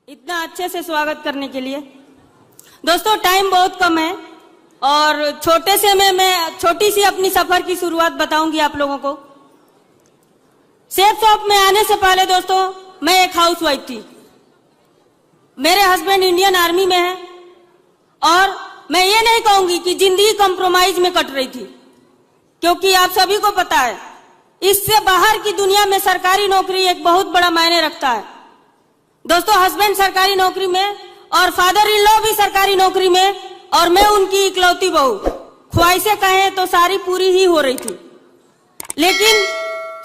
इतना अच्छे से स्वागत करने के लिए। दोस्तों, टाइम बहुत कम है और छोटे से मैं छोटी सी अपनी सफर की शुरुआत बताऊंगी आप लोगों को। सेफ शॉप में आने से पहले दोस्तों मैं एक हाउसवाइफ थी। मेरे हस्बैंड इंडियन आर्मी में है और मैं ये नहीं कहूंगी कि जिंदगी कंप्रोमाइज में कट रही थी, क्योंकि आप सभी को पता है इससे बाहर की दुनिया में सरकारी नौकरी एक बहुत बड़ा मायने रखता है। दोस्तों, हस्बैंड सरकारी नौकरी में और फादर इन लॉ भी सरकारी नौकरी में और मैं उनकी इकलौती बहू। ख्वाहिशें कहें तो सारी पूरी ही हो रही थी, लेकिन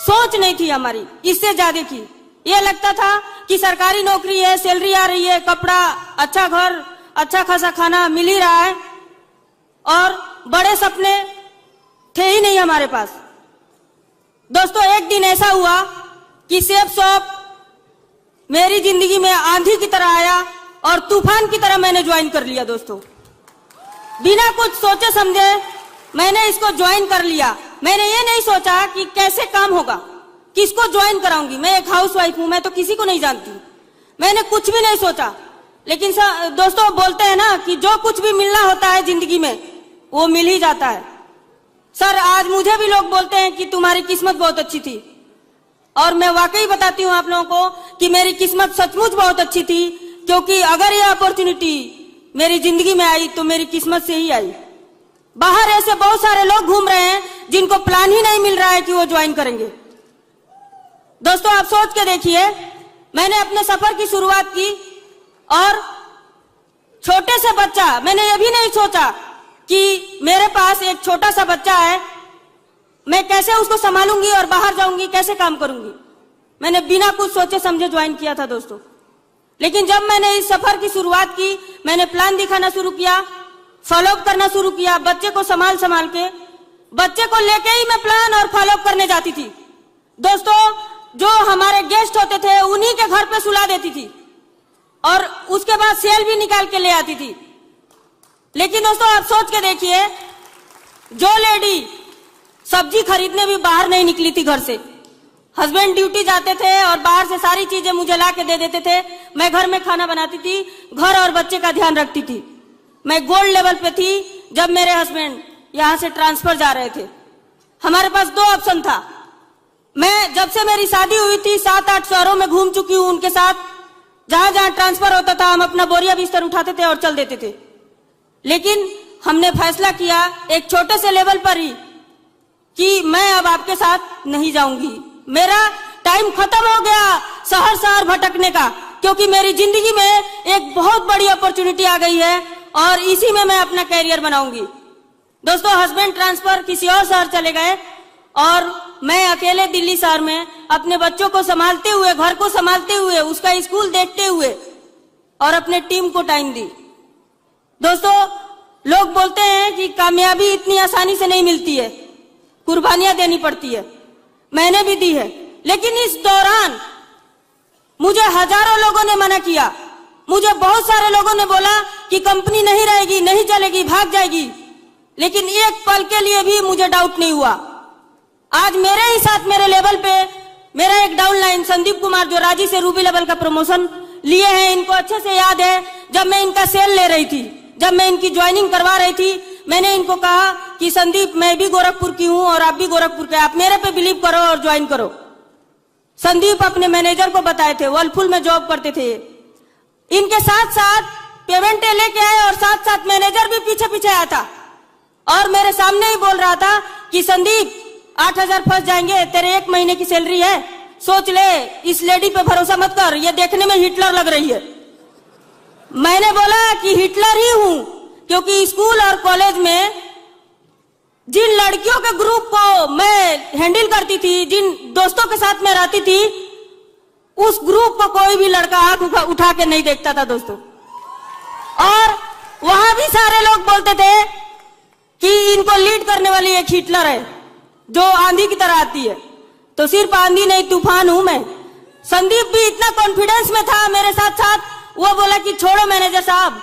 सोच नहीं थी हमारी इससे ज्यादा की। ये लगता था कि सरकारी नौकरी है, सैलरी आ रही है, कपड़ा, अच्छा घर, अच्छा खासा खाना मिल ही रहा है और बड़े सपने थे ही नहीं हमारे पास। दोस्तों, एक दिन ऐसा हुआ कि सेफ शॉप मेरी जिंदगी में आंधी की तरह आया और तूफान की तरह मैंने ज्वाइन कर लिया। दोस्तों, बिना कुछ सोचे समझे मैंने इसको ज्वाइन कर लिया। मैंने ये नहीं सोचा कि कैसे काम होगा, किसको ज्वाइन कराऊंगी। मैं एक हाउसवाइफ हूं, मैं तो किसी को नहीं जानती, मैंने कुछ भी नहीं सोचा। लेकिन दोस्तों, बोलते हैं ना कि जो कुछ भी मिलना होता है जिंदगी में वो मिल ही जाता है। सर, आज मुझे भी लोग बोलते हैं कि तुम्हारी किस्मत बहुत अच्छी थी और मैं वाकई बताती हूँ आप लोगों को कि मेरी किस्मत सचमुच बहुत अच्छी थी, क्योंकि अगर ये अपॉर्चुनिटी मेरी जिंदगी में आई तो मेरी किस्मत से ही आई। बाहर ऐसे बहुत सारे लोग घूम रहे हैं जिनको प्लान ही नहीं मिल रहा है कि वो ज्वाइन करेंगे। दोस्तों, आप सोच के देखिए, मैंने अपने सफर की शुरुआत की और छोटे से बच्चा, मैंने ये भी नहीं सोचा कि मेरे पास एक छोटा सा बच्चा है, मैं कैसे उसको संभालूंगी और बाहर जाऊंगी, कैसे काम करूंगी। मैंने बिना कुछ सोचे समझे ज्वाइन किया था दोस्तों। लेकिन जब मैंने इस सफर की शुरुआत की, मैंने प्लान दिखाना शुरू किया, फॉलोअप करना शुरू किया, बच्चे को संभाल के, बच्चे को लेके ही मैं प्लान और फॉलोअप करने जाती थी। दोस्तों, जो हमारे गेस्ट होते थे उन्हीं के घर पे सुला देती थी और उसके बाद सेल भी निकाल के ले आती थी। लेकिन दोस्तों, आप सोच के देखिए, जो लेडी सब्जी खरीदने भी बाहर नहीं निकली थी घर से, हस्बैंड ड्यूटी जाते थे और बाहर से सारी चीजें मुझे ला के दे देते थे, मैं घर में खाना बनाती थी, घर और बच्चे का ध्यान रखती थी। मैं गोल्ड लेवल पे थी जब मेरे हस्बैंड यहाँ से ट्रांसफर जा रहे थे। हमारे पास दो ऑप्शन था। मैं जब से मेरी शादी हुई थी 7-8 शहरों में घूम चुकी हूँ उनके साथ। जहां जहां ट्रांसफर होता था हम अपना बोरिया बिस्तर उठाते थे और चल देते थे। लेकिन हमने फैसला किया एक छोटे से लेवल पर ही कि मैं अब आपके साथ नहीं जाऊंगी। मेरा टाइम खत्म हो गया शहर शहर भटकने का, क्योंकि मेरी जिंदगी में एक बहुत बड़ी अपॉर्चुनिटी आ गई है और इसी में मैं अपना कैरियर बनाऊंगी। दोस्तों, हस्बैंड ट्रांसफर किसी और शहर चले गए और मैं अकेले दिल्ली शहर में अपने बच्चों को संभालते हुए, घर को संभालते हुए, उसका स्कूल देखते हुए और अपने टीम को टाइम दी। दोस्तों, लोग बोलते हैं कि कामयाबी इतनी आसानी से नहीं मिलती है, कुर्बानियां देनी पड़ती है। मैंने भी दी है, लेकिन इस दौरान मुझे हजारों लोगों ने मना किया। मुझे बहुत सारे लोगों ने बोला कि कंपनी नहीं रहेगी, नहीं चलेगी, भाग जाएगी, लेकिन एक पल के लिए भी मुझे डाउट नहीं हुआ। आज मेरे ही साथ मेरे लेवल पे मेरा एक डाउनलाइन संदीप कुमार, जो रांची से रूबी लेवल का प्रमोशन लिए हैं, इनको अच्छे से याद है। जब मैं इनका सेल ले रही थी, जब मैं इनकी ज्वाइनिंग करवा रही थी, मैंने इनको कहा कि संदीप, मैं भी गोरखपुर की हूं और आप भी गोरखपुर के, आप मेरे पे बिलीव करो और ज्वाइन करो। संदीप अपने मैनेजर को बताए थे, वर्लपुल में जॉब करते थे। इनके साथ साथ पेमेंट लेके आए और साथ साथ मैनेजर भी पीछे पीछे आया था और मेरे सामने ही बोल रहा था कि संदीप 8,000 फंस जाएंगे, तेरे 1 महीने की सैलरी है, सोच ले, इस लेडी पे भरोसा मत कर, ये देखने में हिटलर लग रही है। मैंने बोला कि हिटलर ही हूं, क्योंकि स्कूल और कॉलेज में जिन लड़कियों के ग्रुप को मैं हैंडल करती थी, जिन दोस्तों के साथ मैं रहती थी, उस ग्रुप को कोई भी लड़का आंख उठा के नहीं देखता था दोस्तों। और वहां भी सारे लोग बोलते थे कि इनको लीड करने वाली एक हिटलर है जो आंधी की तरह आती है। तो सिर्फ आंधी नहीं, तूफान हूं मैं। संदीप भी इतना कॉन्फिडेंस में था मेरे साथ साथ, वो बोला कि छोड़ो मैनेजर साहब,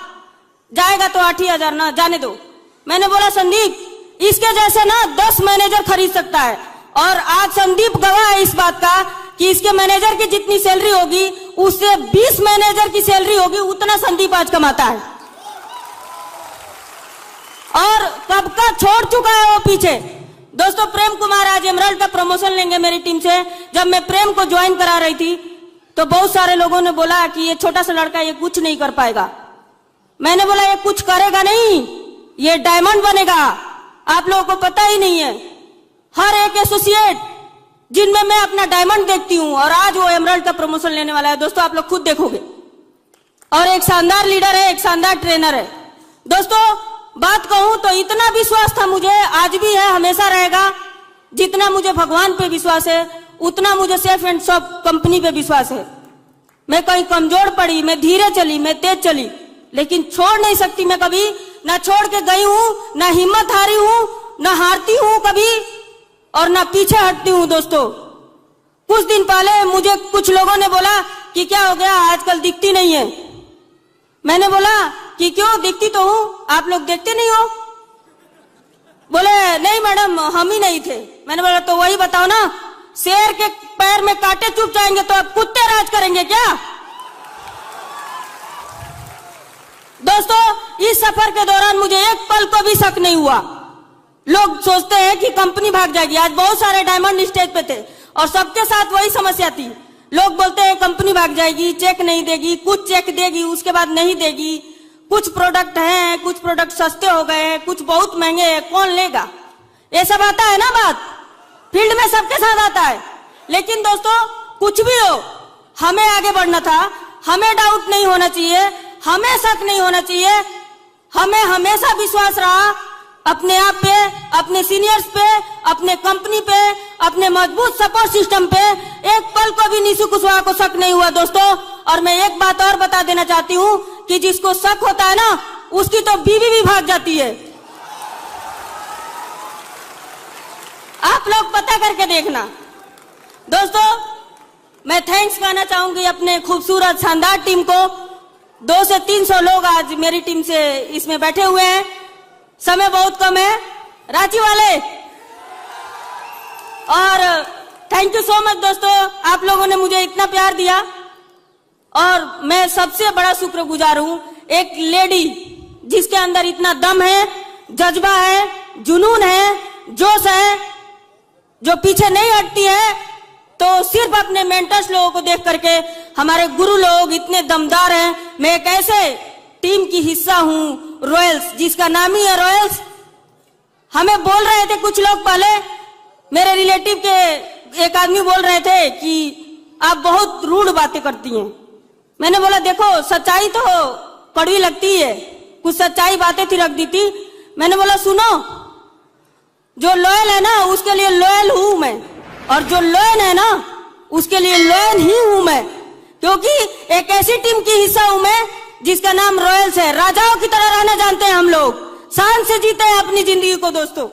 जाएगा तो 8,000 ना, जाने दो। मैंने बोला संदीप, इसके जैसे ना 10 मैनेजर खरीद सकता है। और आज संदीप गवाह है इस बात का कि इसके मैनेजर की जितनी सैलरी होगी उससे 20 मैनेजर की सैलरी होगी, उतना संदीप आज कमाता है। और कब का छोड़ चुका है वो पीछे। दोस्तों, प्रेम कुमार आज एमराल्ड का प्रमोशन लेंगे मेरी टीम से। जब मैं प्रेम को ज्वाइन करा रही थी तो बहुत सारे लोगों ने बोला कि ये छोटा सा लड़का ये कुछ नहीं कर पाएगा। मैंने बोला ये कुछ करेगा नहीं, ये डायमंड बनेगा। आप लोगों को पता ही नहीं है, हर एक एसोसिएट जिनमें मैं अपना डायमंड देखती हूं, और आज वो एमराल्ड का प्रमोशन लेने वाला है। दोस्तों, आप लोग खुद देखोगे। और एक शानदार लीडर है, एक शानदार ट्रेनर है। दोस्तों, बात कहूं तो इतना विश्वास था मुझे, आज भी है, हमेशा रहेगा। जितना मुझे भगवान पे विश्वास है उतना मुझे सेफ एंड सॉफ्ट कंपनी पे विश्वास है। मैं कहीं कमजोर पड़ी, मैं धीरे चली, मैं तेज चली, लेकिन छोड़ नहीं सकती मैं कभी। ना छोड़ के गई हूं, ना हिम्मत हारी हूं, ना हारती हूं कभी, और ना पीछे हटती हूं। दोस्तों, कुछ दिन पहले मुझे कुछ लोगों ने बोला कि क्या हो गया, आजकल दिखती नहीं है। मैंने बोला कि क्यों, दिखती तो हूं, आप लोग देखते नहीं हो। बोले नहीं मैडम, हम ही नहीं थे। मैंने बोला तो वही बताओ ना, शेर के पैर में कांटे चुभ जाएंगे तो अब कुत्ते राज करेंगे क्या? दोस्तों, इस सफर के दौरान मुझे एक पल को भी शक नहीं हुआ। लोग सोचते हैं कि कंपनी भाग जाएगी। आज बहुत सारे डायमंड स्टेज पे थे और सबके साथ वही समस्या थी। लोग बोलते हैं कंपनी भाग जाएगी, चेक नहीं देगी, कुछ चेक देगी उसके बाद नहीं देगी, कुछ प्रोडक्ट हैं, कुछ प्रोडक्ट सस्ते हो गए हैं, कुछ बहुत महंगे हैं, कौन लेगा। ये सब आता है ना, बात फील्ड में सबके साथ आता है। लेकिन दोस्तों, कुछ भी हो, हमें आगे बढ़ना था। हमें डाउट नहीं होना चाहिए, हमें शक नहीं होना चाहिए। हमें हमेशा विश्वास रहा अपने आप पे, अपने सीनियर्स पे, अपने कंपनी पे, अपने मजबूत सपोर्ट सिस्टम पे। एक पल को भी निशु कुशवाहा को शक नहीं हुआ। दोस्तों, और मैं एक बात और बता देना चाहती हूँ कि जिसको शक होता है ना, उसकी तो बीवी भी भाग जाती है। आप लोग पता करके देखना। दोस्तों, मैं थैंक्स कहना चाहूंगी अपने खूबसूरत शानदार टीम को। 200 से 300 लोग आज मेरी टीम से इसमें बैठे हुए हैं। समय बहुत कम है, रांची वाले। और थैंक यू सो मच दोस्तों, आप लोगों ने मुझे इतना प्यार दिया। और मैं सबसे बड़ा शुक्रगुजार हूं एक लेडी जिसके अंदर इतना दम है, जज्बा है, जुनून है, जोश है, जो पीछे नहीं हटती है। तो सिर्फ अपने मेंटर्स लोगों को देख करके, हमारे गुरु लोग इतने दमदार हैं। मैं एक ऐसे टीम की हिस्सा हूं, रॉयल्स, जिसका नाम ही है रॉयल्स। हमें बोल रहे थे कुछ लोग पहले, मेरे रिलेटिव के एक आदमी बोल रहे थे कि आप बहुत रूड बातें करती हैं। मैंने बोला देखो, सच्चाई तो कड़वी लगती है, कुछ सच्चाई बातें थी, रख दी थी। मैंने बोला सुनो, जो लॉयल है ना उसके लिए लॉयल हूं मैं, और जो लॉयल है ना उसके लिए लॉयल ही हूं मैं, क्योंकि एक ऐसी टीम की हिस्सा हूं मैं जिसका नाम रॉयल्स है। राजाओं की तरह रहना जानते हैं हम लोग, शान से जीते हैं अपनी जिंदगी को। दोस्तों,